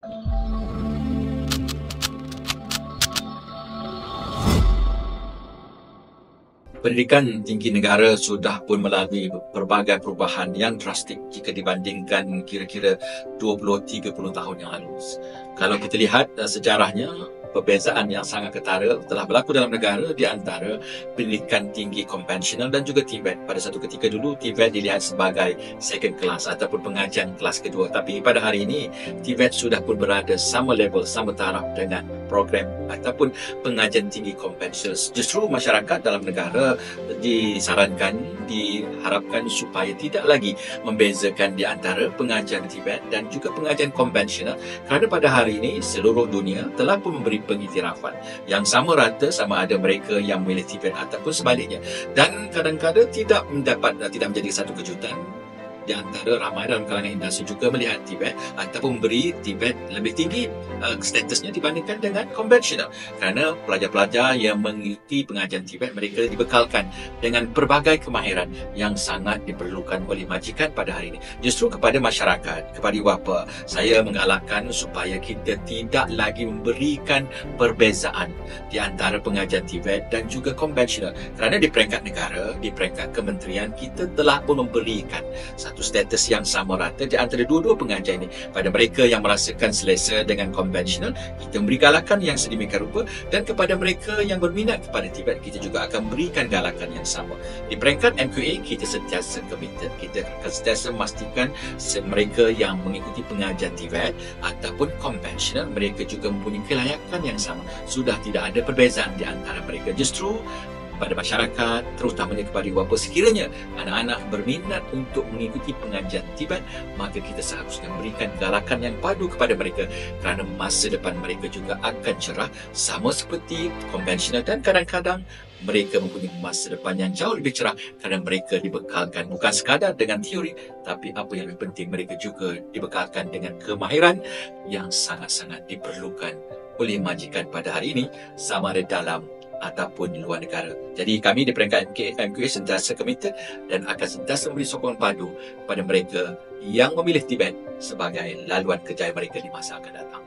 Pendidikan tinggi negara sudah pun melalui pelbagai perubahan yang drastik jika dibandingkan kira-kira 20-30 tahun yang lalu. Kalau kita lihat sejarahnya, perbezaan yang sangat ketara telah berlaku dalam negara di antara pendidikan tinggi konvensional dan juga TVET. Pada satu ketika dulu, TVET dilihat sebagai second class ataupun pengajian kelas kedua. Tapi pada hari ini, TVET sudah pun berada sama level, sama taraf dengan program ataupun pengajian tinggi konvensional. Justru masyarakat dalam negara diharapkan supaya tidak lagi membezakan di antara pengajian TVET dan juga pengajian konvensional, kerana pada hari ini seluruh dunia telah pun memberi pengiktirafan yang sama rata, sama ada mereka yang memilih TVET ataupun sebaliknya. Dan kadang-kadang tidak menjadi satu kejutan di antara ramai dalam kalangan industri juga melihat TVET ataupun memberi TVET lebih tinggi statusnya dibandingkan dengan konvensional, kerana pelajar-pelajar yang mengikuti pengajian TVET mereka dibekalkan dengan pelbagai kemahiran yang sangat diperlukan oleh majikan pada hari ini. Justru kepada masyarakat, kepada ibu-bapa, saya menggalakkan supaya kita tidak lagi memberikan perbezaan di antara pengajian TVET dan juga konvensional, kerana di peringkat negara, di peringkat kementerian, kita telah pun memberikan satu status yang sama rata di antara dua-dua pengajian ini. Pada mereka yang merasakan selesa dengan konvensional, kita memberi galakan yang sedemikian rupa, dan kepada mereka yang berminat kepada TVET, kita juga akan berikan galakan yang sama. Di peringkat MQA, kita sentiasa committed. Kita akan sentiasa memastikan mereka yang mengikuti pengajian TVET ataupun konvensional, mereka juga mempunyai kelayakan yang sama. Sudah tidak ada perbezaan di antara mereka. Justru pada masyarakat, terutamanya kepada ibu-bapa, sekiranya anak-anak berminat untuk mengikuti pengajian TVET, maka kita seharusnya memberikan galakan yang padu kepada mereka, kerana masa depan mereka juga akan cerah sama seperti konvensional, dan kadang-kadang mereka mempunyai masa depan yang jauh lebih cerah kerana mereka dibekalkan bukan sekadar dengan teori, tapi apa yang lebih penting, mereka juga dibekalkan dengan kemahiran yang sangat-sangat diperlukan oleh majikan pada hari ini, sama ada dalam ataupun di luar negara. Jadi kami di peringkat MQA sentiasa committed dan akan sentiasa memberi sokongan padu kepada mereka yang memilih TVET sebagai laluan kerjaya mereka di masa akan datang.